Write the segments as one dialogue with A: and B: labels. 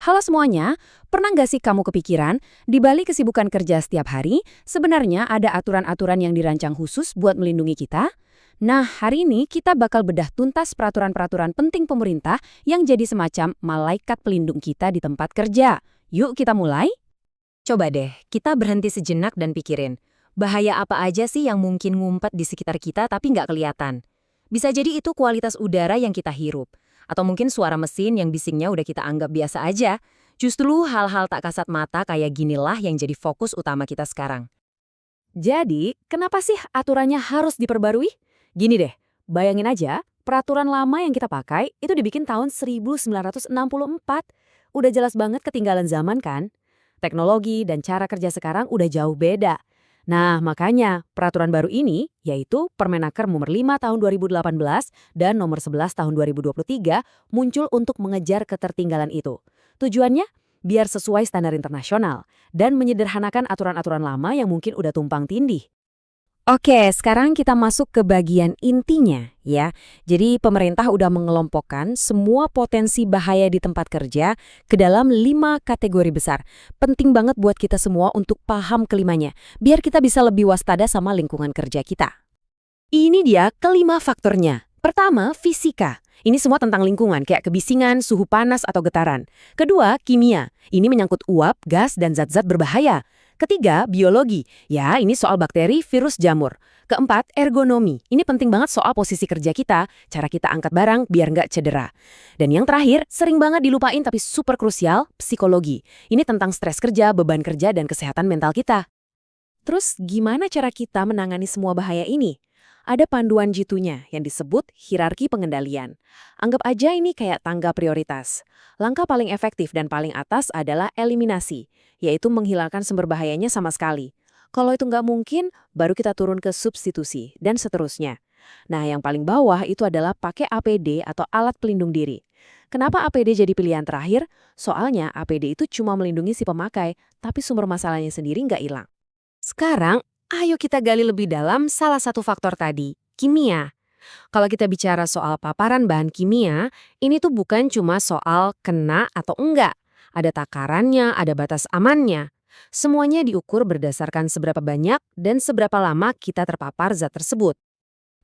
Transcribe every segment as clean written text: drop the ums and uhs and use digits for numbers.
A: Halo semuanya, pernah nggak sih kamu kepikiran, di balik kesibukan kerja setiap hari, sebenarnya ada aturan-aturan yang dirancang khusus buat melindungi kita? Nah, hari ini kita bakal bedah tuntas peraturan-peraturan penting pemerintah yang jadi semacam malaikat pelindung kita di tempat kerja. Yuk kita mulai?
B: Coba deh, kita berhenti sejenak dan pikirin, bahaya apa aja sih yang mungkin ngumpet di sekitar kita tapi nggak kelihatan? Bisa jadi itu kualitas udara yang kita hirup, atau mungkin suara mesin yang bisingnya udah kita anggap biasa aja. Justru hal-hal tak kasat mata kayak ginilah yang jadi fokus utama kita sekarang.
A: Jadi, kenapa sih aturannya harus diperbarui? Gini deh, bayangin aja, peraturan lama yang kita pakai itu dibikin tahun 1964. Udah jelas banget ketinggalan zaman kan? Teknologi dan cara kerja sekarang udah jauh beda. Nah, makanya peraturan baru ini, yaitu Permenaker nomor 5 tahun 2018 dan nomor 11 tahun 2023, muncul untuk mengejar ketertinggalan itu. Tujuannya? Biar sesuai standar internasional dan menyederhanakan aturan-aturan lama yang mungkin udah tumpang tindih. Oke, sekarang kita masuk ke bagian intinya ya. Jadi pemerintah udah mengelompokkan semua potensi bahaya di tempat kerja ke dalam 5 kategori besar. Penting banget buat kita semua untuk paham kelimanya, biar kita bisa lebih waspada sama lingkungan kerja kita. Ini dia kelima faktornya. Pertama, fisika. Ini semua tentang lingkungan, kayak kebisingan, suhu panas, atau getaran. Kedua, kimia. Ini menyangkut uap, gas, dan zat-zat berbahaya. Ketiga, biologi. Ya, ini soal bakteri, virus, jamur. Keempat, ergonomi. Ini penting banget soal posisi kerja kita, cara kita angkat barang biar nggak cedera. Dan yang terakhir, sering banget dilupain tapi super krusial, psikologi. Ini tentang stres kerja, beban kerja, dan kesehatan mental kita. Terus, gimana cara kita menangani semua bahaya ini? Ada panduan jitunya yang disebut hierarki pengendalian. Anggap aja ini kayak tangga prioritas. Langkah paling efektif dan paling atas adalah eliminasi, yaitu menghilangkan sumber bahayanya sama sekali. Kalau itu nggak mungkin, baru kita turun ke substitusi, dan seterusnya. Nah, yang paling bawah itu adalah pakai APD atau alat pelindung diri. Kenapa APD jadi pilihan terakhir? Soalnya APD itu cuma melindungi si pemakai, tapi sumber masalahnya sendiri nggak hilang. Sekarang, ayo kita gali lebih dalam salah satu faktor tadi, kimia. Kalau kita bicara soal paparan bahan kimia, ini tuh bukan cuma soal kena atau enggak. Ada takarannya, ada batas amannya. Semuanya diukur berdasarkan seberapa banyak dan seberapa lama kita terpapar zat tersebut.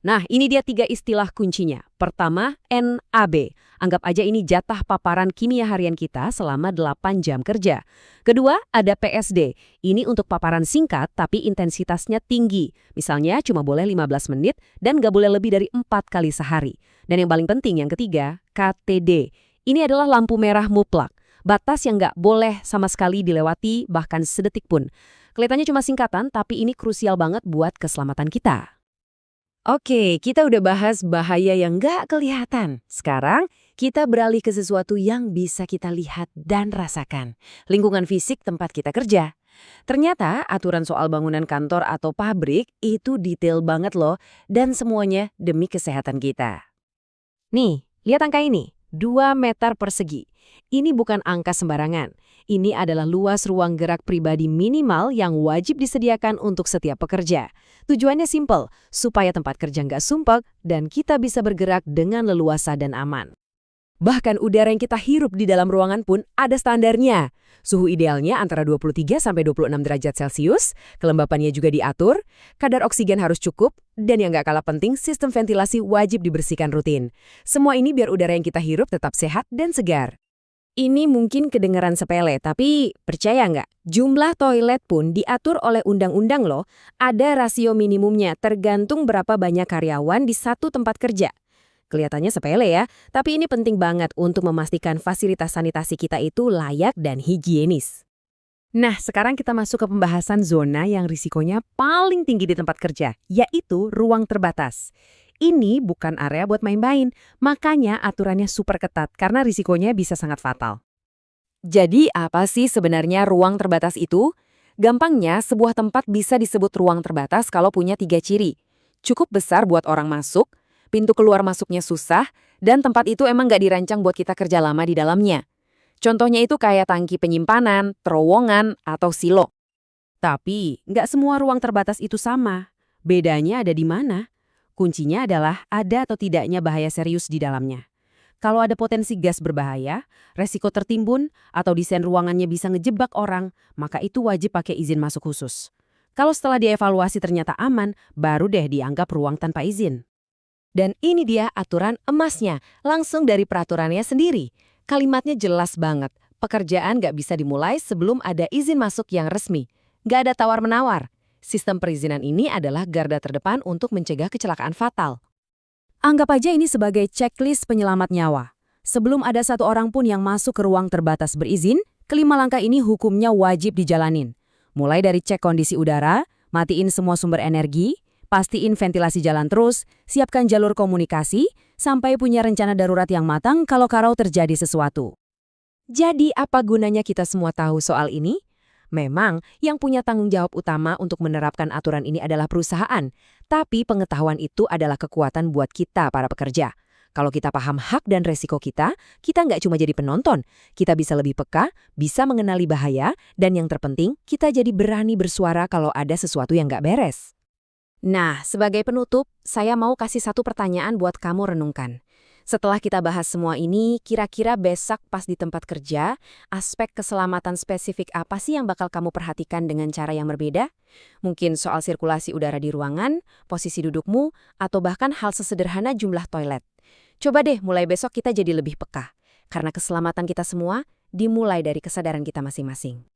A: Nah, ini dia 3 istilah kuncinya. Pertama, NAB. Anggap aja ini jatah paparan kimia harian kita selama 8 jam kerja. Kedua, ada PSD. Ini untuk paparan singkat tapi intensitasnya tinggi. Misalnya cuma boleh 15 menit dan nggak boleh lebih dari 4 kali sehari. Dan yang paling penting, yang ketiga, KTD. Ini adalah lampu merah mutlak. Batas yang nggak boleh sama sekali dilewati bahkan sedetik pun. Kelihatannya cuma singkatan, tapi ini krusial banget buat keselamatan kita. Oke, kita udah bahas bahaya yang nggak kelihatan. Sekarang, kita beralih ke sesuatu yang bisa kita lihat dan rasakan. Lingkungan fisik tempat kita kerja. Ternyata, aturan soal bangunan kantor atau pabrik itu detail banget loh, dan semuanya demi kesehatan kita. Nih, lihat angka ini, 2 meter persegi. Ini bukan angka sembarangan. Ini adalah luas ruang gerak pribadi minimal yang wajib disediakan untuk setiap pekerja. Tujuannya simpel, supaya tempat kerja nggak sumpek dan kita bisa bergerak dengan leluasa dan aman. Bahkan udara yang kita hirup di dalam ruangan pun ada standarnya. Suhu idealnya antara 23–26 derajat Celcius, kelembapannya juga diatur, kadar oksigen harus cukup, dan yang nggak kalah penting, sistem ventilasi wajib dibersihkan rutin. Semua ini biar udara yang kita hirup tetap sehat dan segar. Ini mungkin kedengaran sepele, tapi percaya nggak? Jumlah toilet pun diatur oleh undang-undang loh. Ada rasio minimumnya tergantung berapa banyak karyawan di satu tempat kerja. Kelihatannya sepele ya, tapi ini penting banget untuk memastikan fasilitas sanitasi kita itu layak dan higienis. Nah, sekarang kita masuk ke pembahasan zona yang risikonya paling tinggi di tempat kerja, yaitu ruang terbatas. Ini bukan area buat main-main, makanya aturannya super ketat karena risikonya bisa sangat fatal. Jadi apa sih sebenarnya ruang terbatas itu? Gampangnya, sebuah tempat bisa disebut ruang terbatas kalau punya 3 ciri. Cukup besar buat orang masuk, pintu keluar masuknya susah, dan tempat itu emang nggak dirancang buat kita kerja lama di dalamnya. Contohnya itu kayak tangki penyimpanan, terowongan, atau silo. Tapi nggak semua ruang terbatas itu sama. Bedanya ada di mana? Kuncinya adalah ada atau tidaknya bahaya serius di dalamnya. Kalau ada potensi gas berbahaya, resiko tertimbun, atau desain ruangannya bisa ngejebak orang, maka itu wajib pakai izin masuk khusus. Kalau setelah dievaluasi ternyata aman, baru deh dianggap ruang tanpa izin.
B: Dan ini dia aturan emasnya, langsung dari peraturannya sendiri. Kalimatnya jelas banget, pekerjaan nggak bisa dimulai sebelum ada izin masuk yang resmi. Nggak ada tawar-menawar. Sistem perizinan ini adalah garda terdepan untuk mencegah kecelakaan fatal.
A: Anggap aja ini sebagai checklist penyelamat nyawa. Sebelum ada satu orang pun yang masuk ke ruang terbatas berizin, kelima langkah ini hukumnya wajib dijalanin. Mulai dari cek kondisi udara, matiin semua sumber energi, pastiin ventilasi jalan terus, siapkan jalur komunikasi, sampai punya rencana darurat yang matang kalau terjadi sesuatu.
B: Jadi apa gunanya kita semua tahu soal ini? Memang, yang punya tanggung jawab utama untuk menerapkan aturan ini adalah perusahaan, tapi pengetahuan itu adalah kekuatan buat kita para pekerja. Kalau kita paham hak dan resiko kita nggak cuma jadi penonton, kita bisa lebih peka, bisa mengenali bahaya, dan yang terpenting, kita jadi berani bersuara kalau ada sesuatu yang nggak beres. Nah, sebagai penutup, saya mau kasih satu pertanyaan buat kamu renungkan. Setelah kita bahas semua ini, kira-kira besok pas di tempat kerja, aspek keselamatan spesifik apa sih yang bakal kamu perhatikan dengan cara yang berbeda? Mungkin soal sirkulasi udara di ruangan, posisi dudukmu, atau bahkan hal sesederhana jumlah toilet. Coba deh mulai besok kita jadi lebih peka, karena keselamatan kita semua dimulai dari kesadaran kita masing-masing.